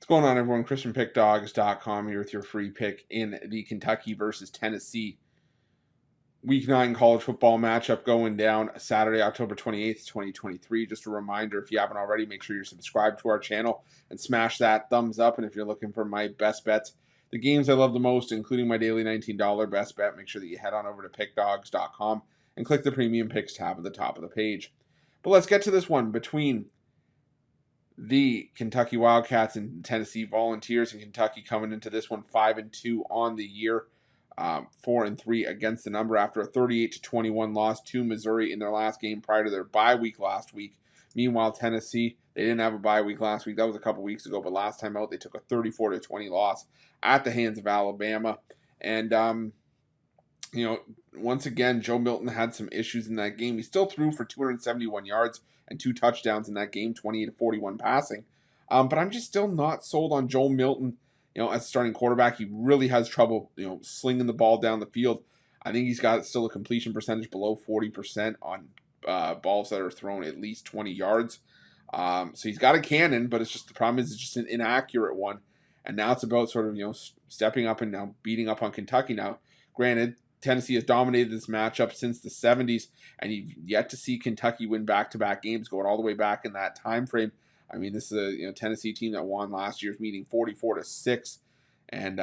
What's going on, everyone? Chris from Pickdawgz.com here with your free pick in the Kentucky versus Tennessee Week 9 college football matchup going down Saturday, October 28th, 2023. Just a reminder, if you haven't already, make sure you're subscribed to our channel and smash that thumbs up. And if you're looking for my best bets, the games I love the most, including my daily $19 best bet, make sure that you head on over to Pickdawgz.com and click the Premium Picks tab at the top of the page. But let's get to this one between the Kentucky Wildcats and Tennessee Volunteers. And Kentucky coming into this one 5-2 on the year, 4-3 against the number after a 38-21 loss to Missouri in their last game prior to their bye week last week. Meanwhile, Tennessee, they didn't have a bye week last week. That was a couple weeks ago, but last time out they took a 34-20 loss at the hands of Alabama. And once again, Joe Milton had some issues in that game. He still threw for 271 yards and 2 touchdowns in that game, 28-41 passing. But I'm just still not sold on Joe Milton, as a starting quarterback. He really has trouble, slinging the ball down the field. I think he's got still a completion percentage below 40% on balls that are thrown at least 20 yards. So he's got a cannon, but it's just the problem is it's just an inaccurate one. And now it's about sort of, stepping up and now beating up on Kentucky now. Granted, Tennessee has dominated this matchup since the 70s, and you've yet to see Kentucky win back-to-back games going all the way back in that time frame. I mean, this is a Tennessee team that won last year's meeting 44-6, and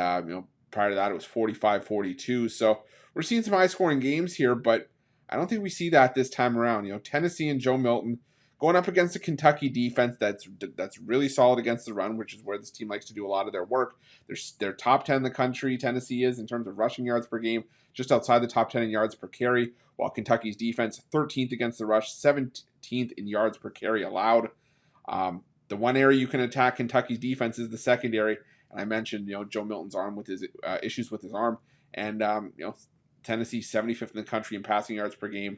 prior to that it was 45-42. So we're seeing some high-scoring games here, but I don't think we see that this time around. Tennessee and Joe Milton going up against a Kentucky defense that's really solid against the run, which is where this team likes to do a lot of their work. They're top 10 in the country, Tennessee is, in terms of rushing yards per game, just outside the top 10 in yards per carry, while Kentucky's defense 13th against the rush, 17th in yards per carry allowed. The one area you can attack Kentucky's defense is the secondary, and I mentioned Joe Milton's arm with his issues with his arm, and Tennessee 75th in the country in passing yards per game,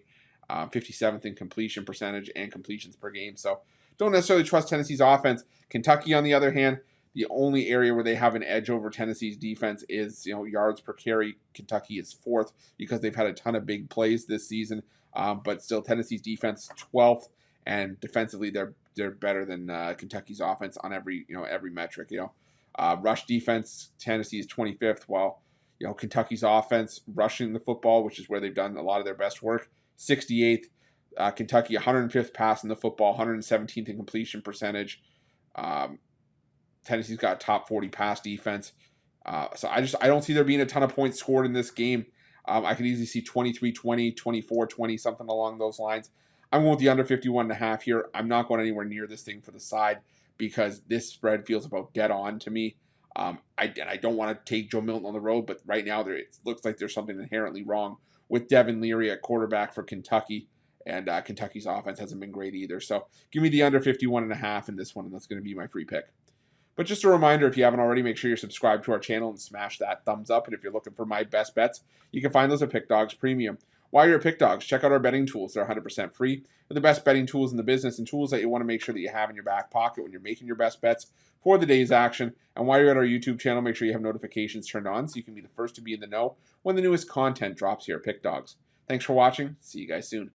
57th in completion percentage and completions per game. So don't necessarily trust Tennessee's offense. Kentucky, on the other hand, the only area where they have an edge over Tennessee's defense is yards per carry. Kentucky is 4th because they've had a ton of big plays this season, but still Tennessee's defense 12th, and defensively they're better than Kentucky's offense on every metric. Rush defense, Tennessee is 25th, while Kentucky's offense rushing the football, which is where they've done a lot of their best work, 68th. Kentucky 105th passing the football, 117th in completion percentage. Tennessee's got top 40 pass defense. So I don't see there being a ton of points scored in this game. I could easily see 23-20, 24-20, something along those lines. I'm going with the under 51.5 here. I'm not going anywhere near this thing for the side because this spread feels about dead on to me. I don't want to take Joe Milton on the road, but right now it looks like there's something inherently wrong with Devin Leary at quarterback for Kentucky, and Kentucky's offense hasn't been great either. So give me the under 51.5 in this one, and that's going to be my free pick. But just a reminder, if you haven't already, make sure you're subscribed to our channel and smash that thumbs up. And if you're looking for my best bets, you can find those at Pick Dawgz Premium. While you're at Pick Dawgz, check out our betting tools. They're 100% free. They're the best betting tools in the business and tools that you want to make sure that you have in your back pocket when you're making your best bets for the day's action. And while you're at our YouTube channel, make sure you have notifications turned on so you can be the first to be in the know when the newest content drops here at Pick Dawgz. Thanks for watching. See you guys soon.